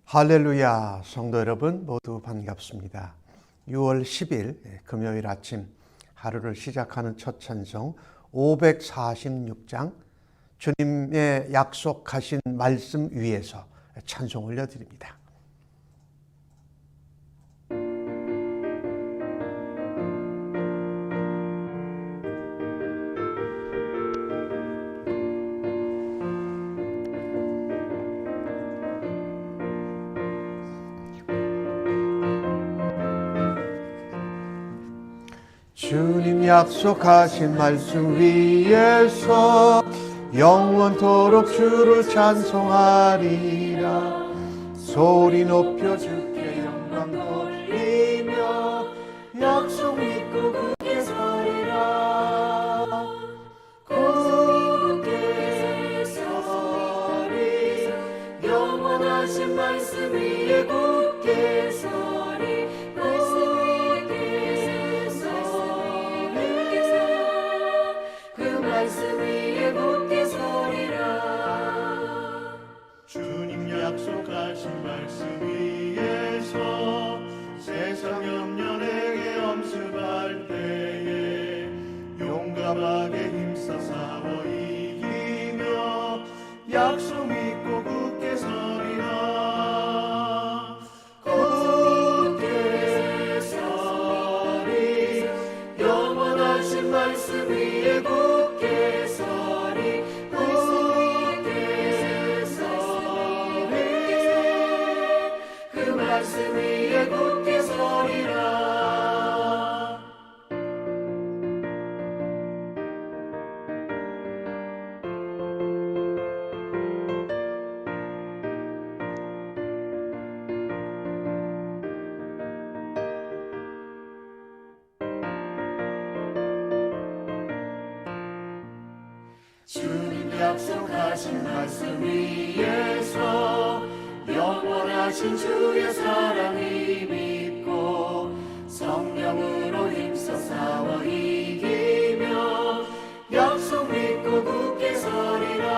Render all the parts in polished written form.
할렐루야, 성도 여러분 모두 반갑습니다. 6월 10일 금요일 아침 하루를 시작하는 첫 찬송 546장 주님의 약속하신 말씀 위에서 찬송 올려드립니다. 주님 약속하신 말씀 위에서 영원토록 주를 찬송하리라. 소리 높여 주께 영광 돌리며 약속 믿고 굳게 서리라. 굳게 서리 영원하신 말씀 위에 굳게 서리. 말씀 위에 굳게 서리라. 주님 약속하신 말씀 위에서 세상 염려 내게 엄습할 때에 용감하게 힘써 싸워 이기며 약속 믿고 굳게 서리라. 굳게 서리 영원하신 말씀 위에 굳게 서리. 굳게 서리 그 말씀 위에 굳게 서리라. 주님 약속하신 말씀 위에서 영원하신 주의 사랑이 믿고 성령으로 힘써 싸워 이기며 약속 믿고 굳게 서리라.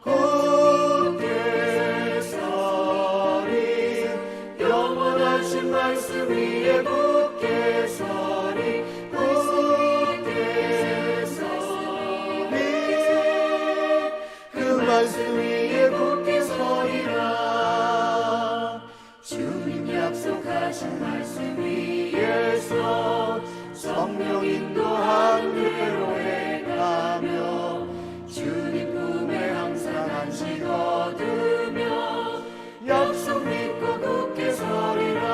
굳게 서리 영원하신 말씀 위에 굳게 서리. 말씀 위에 굳게 서리라. 주님 약속하신 말씀 위에서 성령 인도한 대로 행하며 주님 품에 항상 안식 얻으며 약속 믿고 굳게 서리라.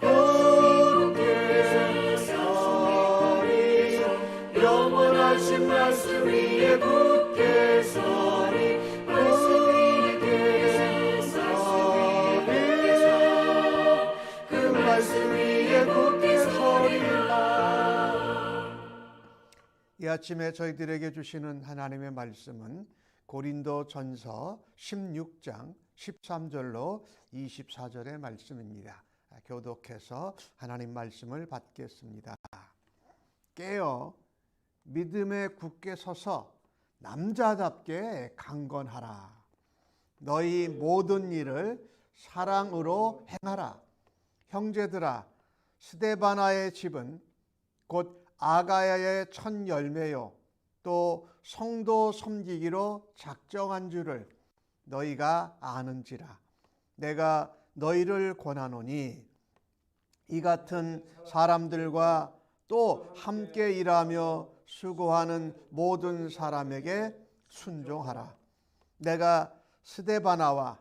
굳게 서리 영원하신 말씀 위에 굳게 서리. 굳게 서리 그 말씀 위에 굳게 서리라. 이 아침에 저희들에게 주시는 하나님의 말씀은 고린도 전서 16장 13절로 24절의 말씀입니다. 교독해서 하나님 말씀을 받겠습니다. 깨어 믿음에 굳게 서서 남자답게 강건하라. 너희 모든 일을 사랑으로 행하라. 형제들아, 스데바나의 집은 곧 아가야의 첫 열매요 또 성도 섬기기로 작정한 줄을 너희가 아는지라. 내가 너희를 권하노니 이 같은 사람들과 또 함께 일하며 수고하는 모든 사람에게 순종하라. 내가 스데바나와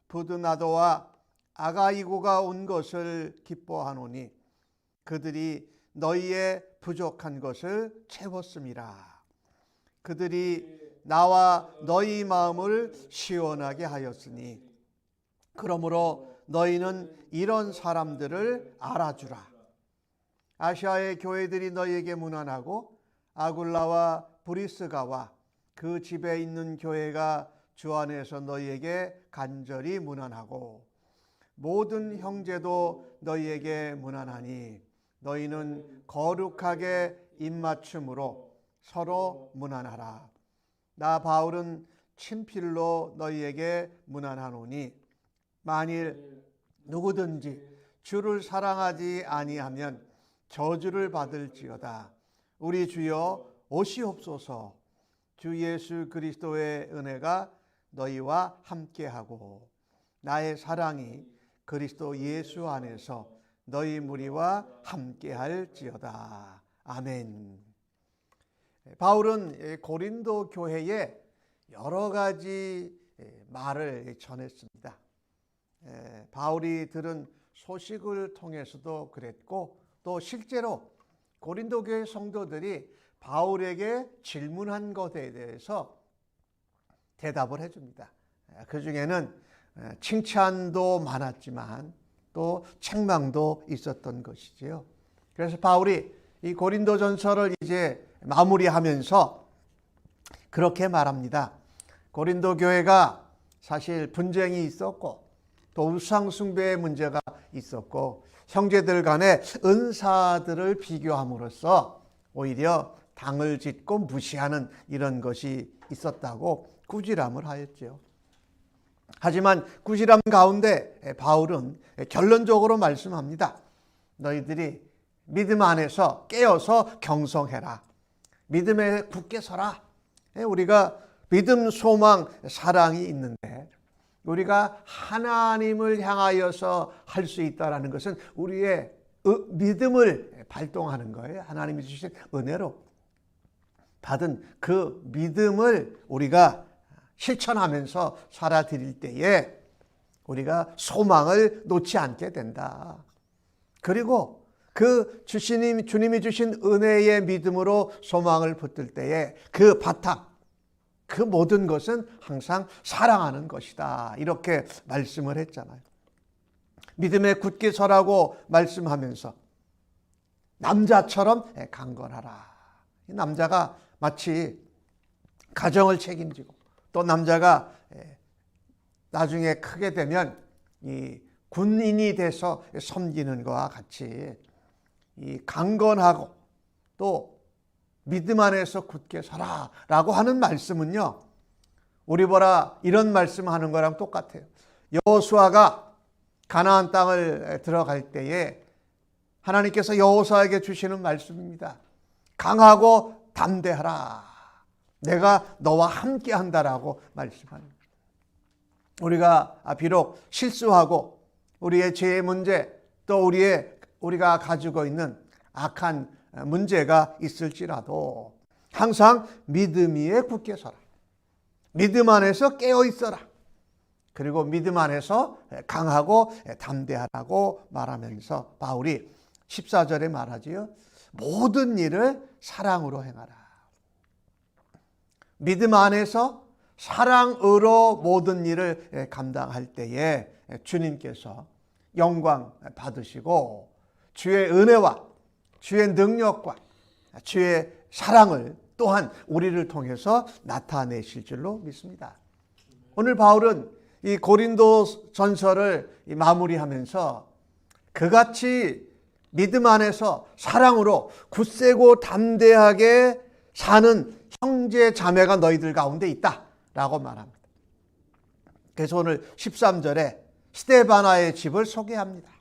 부드나도와 아가이고가 온 것을 기뻐하노니 그들이 너희의 부족한 것을 채웠음이라. 그들이 나와 너희 마음을 시원하게 하였으니 그러므로 너희는 이런 사람들을 알아주라. 아시아의 교회들이 너희에게 문안하고 아굴라와 브리스가와 그 집에 있는 교회가 주 안에서 너희에게 간절히 문안하고 모든 형제도 너희에게 문안하니 너희는 거룩하게 입맞춤으로 서로 문안하라. 나 바울은 친필로 너희에게 문안하노니 만일 누구든지 주를 사랑하지 아니하면 저주를 받을지어다. 우리 주여 오시옵소서. 주 예수 그리스도의 은혜가 너희와 함께하고 나의 사랑이 그리스도 예수 안에서 너희 무리와 함께할지어다. 아멘. 바울은 고린도 교회에 여러 가지 말을 전했습니다. 바울이 들은 소식을 통해서도 그랬고 또 실제로 고린도 교회 성도들이 바울에게 질문한 것에 대해서 대답을 해줍니다. 그 중에는 칭찬도 많았지만 또 책망도 있었던 것이지요. 그래서 바울이 이 고린도전서를 이제 마무리하면서 그렇게 말합니다. 고린도 교회가 사실 분쟁이 있었고 또 우상 숭배의 문제가 있었고 형제들 간의 은사들을 비교함으로써 오히려 당을 짓고 무시하는 이런 것이 있었다고 꾸지람을 하였죠. 하지만 꾸지람 가운데 바울은 결론적으로 말씀합니다. 너희들이 믿음 안에서 깨어서 경성해라. 믿음에 굳게 서라. 우리가 믿음, 소망, 사랑이 있는데 우리가 하나님을 향하여서 할 수 있다는 것은 우리의 믿음을 발동하는 거예요. 하나님이 주신 은혜로 받은 그 믿음을 우리가 실천하면서 살아드릴 때에 우리가 소망을 놓지 않게 된다. 그리고 그 주님이 주신 은혜의 믿음으로 소망을 붙들 때에 그 바탕, 그 모든 것은 항상 사랑하는 것이다. 이렇게 말씀을 했잖아요. 믿음에 굳게 서라고 말씀하면서 남자처럼 강건하라. 이 남자가 마치 가정을 책임지고 또 남자가 나중에 크게 되면 이 군인이 돼서 섬기는 것과 같이 이 강건하고 또 믿음 안에서 굳게 서라라고 하는 말씀은요. 우리 보라 이런 말씀하는 거랑 똑같아요. 여호수아가 가나안 땅을 들어갈 때에 하나님께서 여호수아에게 주시는 말씀입니다. 강하고 담대하라. 내가 너와 함께 한다라고 말씀합니다. 우리가 비록 실수하고 우리의 죄의 문제 또 우리가 가지고 있는 악한 문제가 있을지라도 항상 믿음 위에 굳게 서라. 믿음 안에서 깨어 있어라. 그리고 믿음 안에서 강하고 담대하라고 말하면서 바울이 14절에 말하지요. 모든 일을 사랑으로 행하라. 믿음 안에서 사랑으로 모든 일을 감당할 때에 주님께서 영광 받으시고 주의 은혜와 주의 능력과 주의 사랑을 또한 우리를 통해서 나타내실 줄로 믿습니다. 오늘 바울은 이 고린도 전서를 마무리하면서 그같이 믿음 안에서 사랑으로 굳세고 담대하게 사는 형제 자매가 너희들 가운데 있다라고 말합니다. 그래서 오늘 13절에 스데바나의 집을 소개합니다.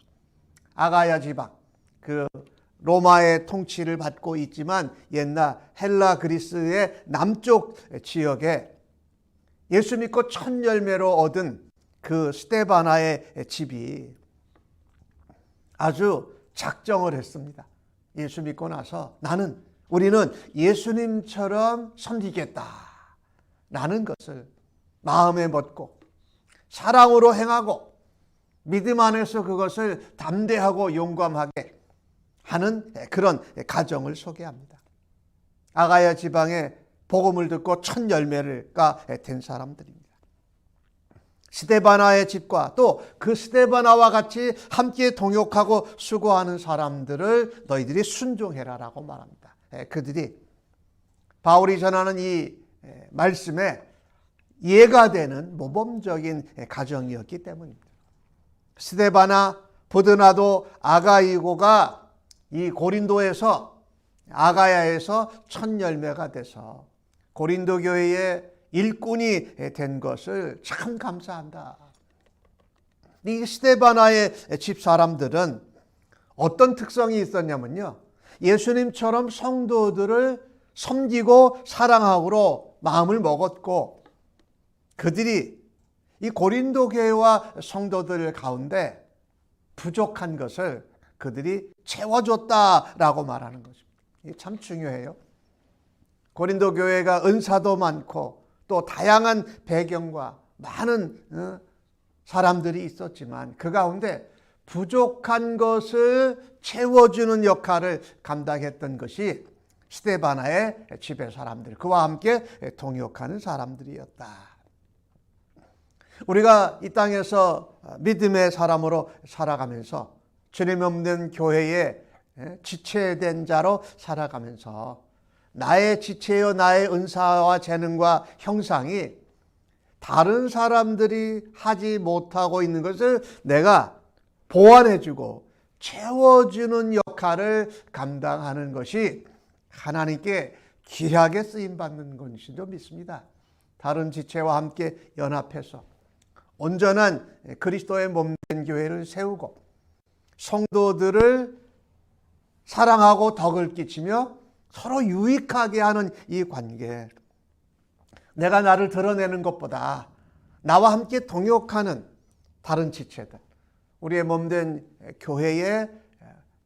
아가야 지방, 그 로마의 통치를 받고 있지만 옛날 헬라 그리스의 남쪽 지역에 예수 믿고 첫 열매로 얻은 그 스데바나의 집이 아주 작정을 했습니다. 예수 믿고 나서 우리는 예수님처럼 섬기겠다 라는 것을 마음에 먹고 사랑으로 행하고 믿음 안에서 그것을 담대하고 용감하게 하는 그런 가정을 소개합니다. 아가야 지방에 복음을 듣고 첫 열매가 된 사람들입니다. 스데바나의 집과 또 그 스데바나와 같이 함께 동역하고 수고하는 사람들을 너희들이 순종해라라고 말합니다. 그들이 바울이 전하는 이 말씀에 이해가 되는 모범적인 가정이었기 때문입니다. 스데바나, 보드나도, 아가이고가 이 고린도에서 아가야에서 첫 열매가 돼서 고린도 교회에 일꾼이 된 것을 참 감사한다. 이 스데바나의 집 사람들은 어떤 특성이 있었냐면요, 예수님처럼 성도들을 섬기고 사랑하기로 마음을 먹었고, 그들이 이 고린도 교회와 성도들 가운데 부족한 것을 그들이 채워줬다라고 말하는 것입니다. 이게 참 중요해요. 고린도 교회가 은사도 많고 또 다양한 배경과 많은 사람들이 있었지만 그 가운데 부족한 것을 채워주는 역할을 감당했던 것이 스데바나의 집의 사람들, 그와 함께 동역하는 사람들이었다. 우리가 이 땅에서 믿음의 사람으로 살아가면서 주님 없는 교회에 지체된 자로 살아가면서 나의 지체요, 나의 은사와 재능과 형상이 다른 사람들이 하지 못하고 있는 것을 내가 보완해주고 채워주는 역할을 감당하는 것이 하나님께 귀하게 쓰임받는 것인지도 믿습니다. 다른 지체와 함께 연합해서 온전한 그리스도의 몸된 교회를 세우고 성도들을 사랑하고 덕을 끼치며 서로 유익하게 하는 이 관계, 내가 나를 드러내는 것보다 나와 함께 동역하는 다른 지체들, 우리의 몸된 교회에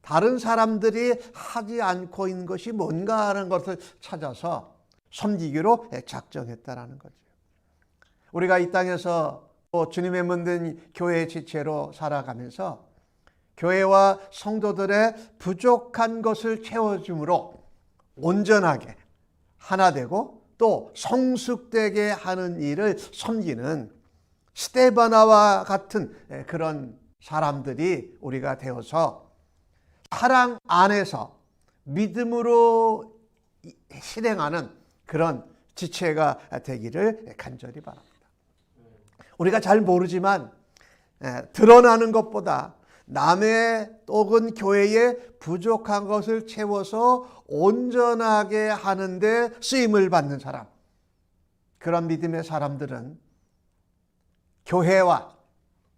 다른 사람들이 하지 않고 있는 것이 뭔가 하는 것을 찾아서 섬기기로 작정했다라는 거죠. 우리가 이 땅에서 주님의 몸된 교회의 지체로 살아가면서 교회와 성도들의 부족한 것을 채워줌으로 온전하게 하나 되고 또 성숙되게 하는 일을 섬기는 스데바나와 같은 그런 사람들이 우리가 되어서 사랑 안에서 믿음으로 실행하는 그런 지체가 되기를 간절히 바랍니다. 우리가 잘 모르지만 드러나는 것보다 남의 혹은 교회의 부족한 것을 채워서 온전하게 하는데 쓰임을 받는 사람, 그런 믿음의 사람들은 교회와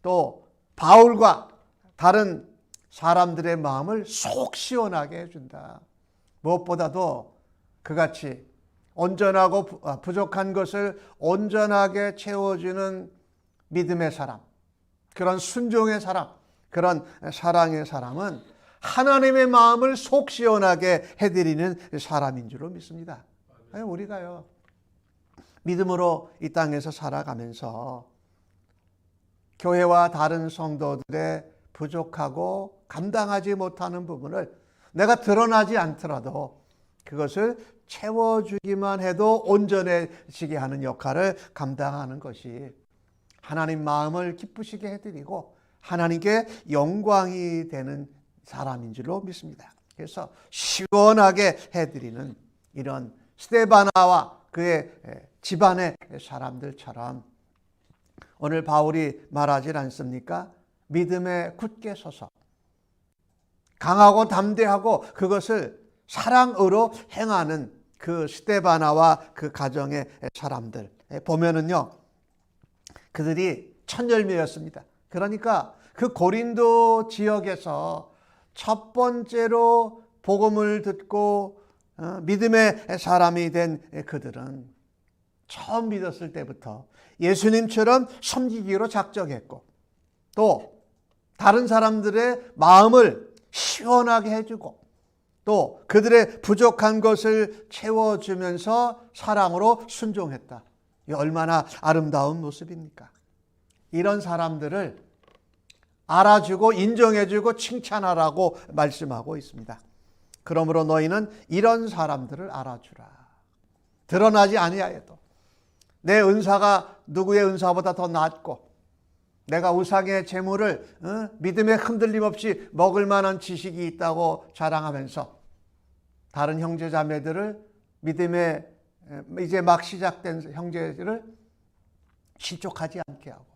또 바울과 다른 사람들의 마음을 속 시원하게 해준다. 무엇보다도 그같이 온전하고 부족한 것을 온전하게 채워주는 믿음의 사람, 그런 순종의 사람, 그런 사랑의 사람은 하나님의 마음을 속 시원하게 해드리는 사람인 줄로 믿습니다. 우리가요, 믿음으로 이 땅에서 살아가면서 교회와 다른 성도들의 부족하고 감당하지 못하는 부분을 내가 드러나지 않더라도 그것을 채워주기만 해도 온전해지게 하는 역할을 감당하는 것이 하나님 마음을 기쁘시게 해드리고 하나님께 영광이 되는 사람인 줄로 믿습니다. 그래서 시원하게 해드리는 이런 스데바나와 그의 집안의 사람들처럼 오늘 바울이 말하지 않습니까? 믿음에 굳게 서서 강하고 담대하고 그것을 사랑으로 행하는 그 스데바나와 그 가정의 사람들 보면은요, 그들이 천열매였습니다. 그러니까 그 고린도 지역에서 첫 번째로 복음을 듣고 믿음의 사람이 된 그들은 처음 믿었을 때부터 예수님처럼 섬기기로 작정했고 또 다른 사람들의 마음을 시원하게 해주고 또 그들의 부족한 것을 채워주면서 사랑으로 순종했다. 이 얼마나 아름다운 모습입니까? 이런 사람들을 알아주고 인정해주고 칭찬하라고 말씀하고 있습니다. 그러므로 너희는 이런 사람들을 알아주라. 드러나지 아니하여도 내 은사가 누구의 은사보다 더 낫고 내가 우상의 재물을 믿음에 흔들림 없이 먹을 만한 지식이 있다고 자랑하면서 다른 형제 자매들을 믿음에 이제 막 시작된 형제들을 실족하지 않게 하고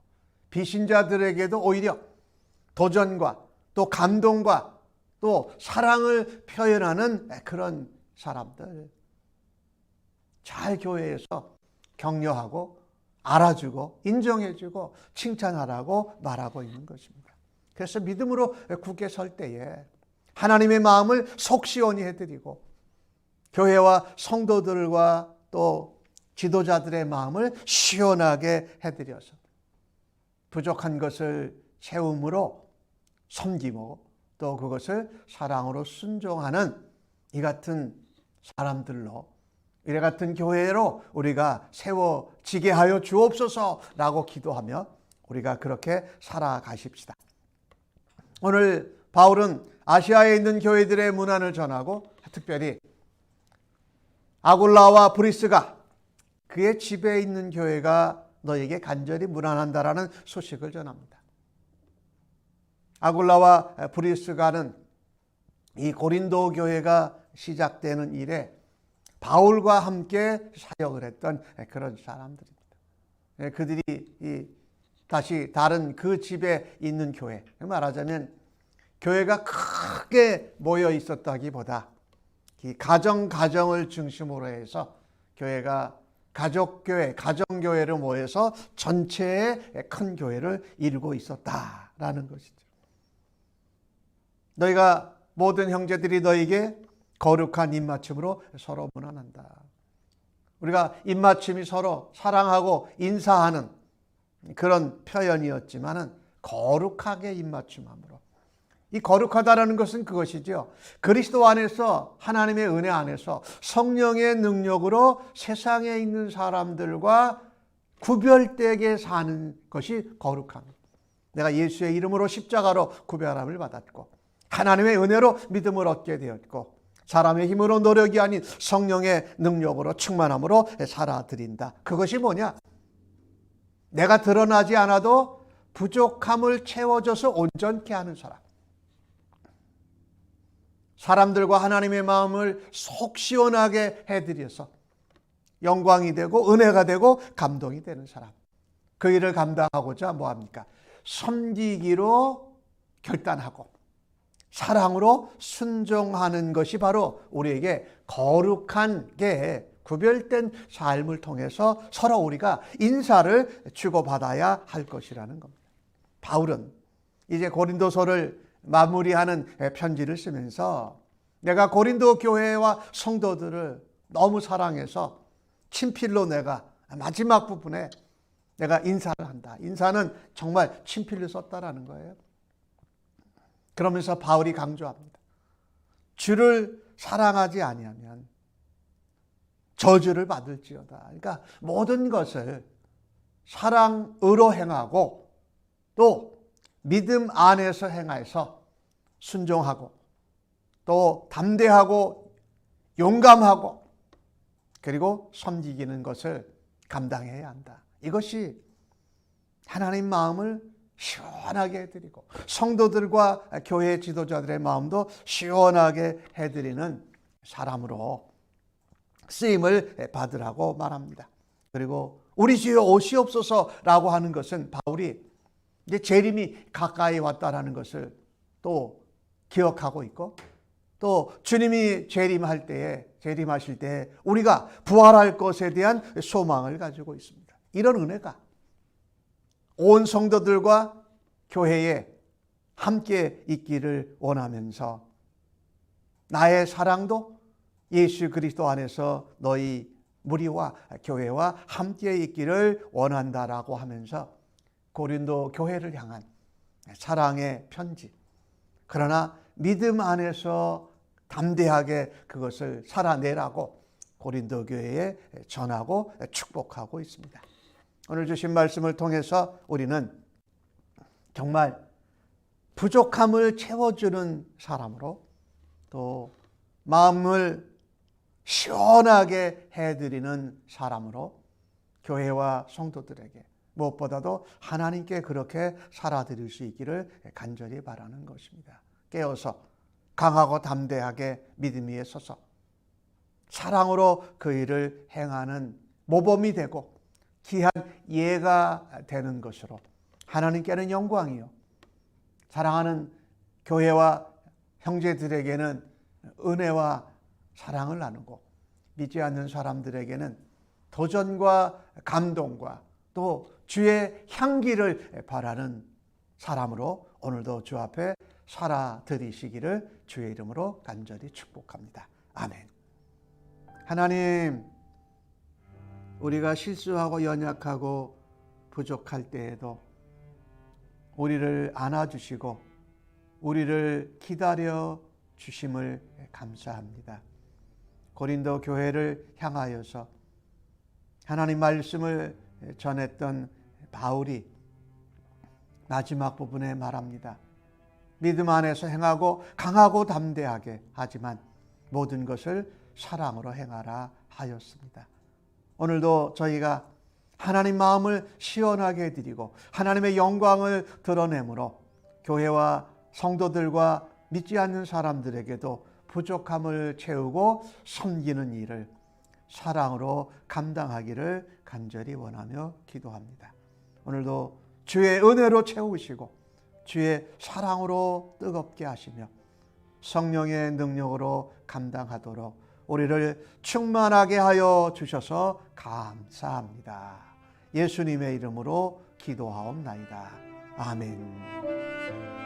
비신자들에게도 오히려 도전과 또 감동과 또 사랑을 표현하는 그런 사람들, 잘 교회에서 격려하고 알아주고 인정해주고 칭찬하라고 말하고 있는 것입니다. 그래서 믿음으로 굳게 설 때에 하나님의 마음을 속 시원히 해드리고 교회와 성도들과 또 지도자들의 마음을 시원하게 해드려서 부족한 것을 채움으로 섬기고 또 그것을 사랑으로 순종하는 이 같은 사람들로 이래 같은 교회로 우리가 세워지게 하여 주옵소서라고 기도하며 우리가 그렇게 살아가십시다. 오늘 바울은 아시아에 있는 교회들의 문안을 전하고 특별히 아굴라와 브리스가 그의 집에 있는 교회가 너에게 간절히 문안한다라는 소식을 전합니다. 아굴라와 브리스가는 이 고린도 교회가 시작되는 일에 바울과 함께 사역을 했던 그런 사람들입니다. 그들이 다시 다른 그 집에 있는 교회, 말하자면 교회가 크게 모여 있었다기보다 이 가정을 중심으로 해서 교회가 가족교회, 가정교회로 모여서 전체의 큰 교회를 이루고 있었다라는 것이죠. 너희가 모든 형제들이 너에게 거룩한 입맞춤으로 서로 문안한다. 우리가 입맞춤이 서로 사랑하고 인사하는 그런 표현이었지만은 거룩하게 입맞춤함으로. 이 거룩하다라는 것은 그것이죠. 그리스도 안에서 하나님의 은혜 안에서 성령의 능력으로 세상에 있는 사람들과 구별되게 사는 것이 거룩함입니다. 내가 예수의 이름으로 십자가로 구별함을 받았고 하나님의 은혜로 믿음을 얻게 되었고 사람의 힘으로 노력이 아닌 성령의 능력으로 충만함으로 살아드린다. 그것이 뭐냐? 내가 드러나지 않아도 부족함을 채워줘서 온전케 하는 사람. 사람들과 하나님의 마음을 속 시원하게 해드려서 영광이 되고 은혜가 되고 감동이 되는 사람. 그 일을 감당하고자 뭐합니까? 섬기기로 결단하고 사랑으로 순종하는 것이 바로 우리에게 거룩한 게 구별된 삶을 통해서 서로 우리가 인사를 주고받아야 할 것이라는 겁니다. 바울은 이제 고린도서를 마무리하는 편지를 쓰면서 내가 고린도 교회와 성도들을 너무 사랑해서 친필로 내가 마지막 부분에 내가 인사를 한다. 인사는 정말 친필로 썼다라는 거예요. 그러면서 바울이 강조합니다. 주를 사랑하지 아니하면 저주를 받을지어다. 그러니까 모든 것을 사랑으로 행하고 또 믿음 안에서 행해서 순종하고 또 담대하고 용감하고 그리고 섬기는 것을 감당해야 한다. 이것이 하나님 마음을 시원하게 해드리고 성도들과 교회 지도자들의 마음도 시원하게 해드리는 사람으로 쓰임을 받으라고 말합니다. 그리고 우리 주여 오시옵소서라고 하는 것은 바울이 이제 재림이 가까이 왔다라는 것을 또 기억하고 있고 또 주님이 재림하실 때에 우리가 부활할 것에 대한 소망을 가지고 있습니다. 이런 은혜가 온 성도들과 교회에 함께 있기를 원하면서 나의 사랑도 예수 그리스도 안에서 너희 무리와 교회와 함께 있기를 원한다라고 하면서 고린도 교회를 향한 사랑의 편지. 그러나 믿음 안에서 담대하게 그것을 살아내라고 고린도 교회에 전하고 축복하고 있습니다. 오늘 주신 말씀을 통해서 우리는 정말 부족함을 채워주는 사람으로 또 마음을 시원하게 해드리는 사람으로 교회와 성도들에게 무엇보다도 하나님께 그렇게 살아드릴 수 있기를 간절히 바라는 것입니다. 깨어서 강하고 담대하게 믿음 위에 서서 사랑으로 그 일을 행하는 모범이 되고 귀한 예가 되는 것으로 하나님께는 영광이요 사랑하는 교회와 형제들에게는 은혜와 사랑을 나누고 믿지 않는 사람들에게는 도전과 감동과 또 주의 향기를 바라는 사람으로 오늘도 주 앞에 살아드리시기를 주의 이름으로 간절히 축복합니다. 아멘. 하나님, 우리가 실수하고 연약하고 부족할 때에도 우리를 안아주시고 우리를 기다려 주심을 감사합니다. 고린도 교회를 향하여서 하나님 말씀을 전했던 바울이 마지막 부분에 말합니다. 믿음 안에서 행하고 강하고 담대하게 하지만 모든 것을 사랑으로 행하라 하였습니다. 오늘도 저희가 하나님 마음을 시원하게 해드리고 하나님의 영광을 드러내므로 교회와 성도들과 믿지 않는 사람들에게도 부족함을 채우고 섬기는 일을 사랑으로 감당하기를 간절히 원하며 기도합니다. 오늘도 주의 은혜로 채우시고 주의 사랑으로 뜨겁게 하시며 성령의 능력으로 감당하도록 우리를 충만하게 하여 주셔서 감사합니다. 예수님의 이름으로 기도하옵나이다. 아멘.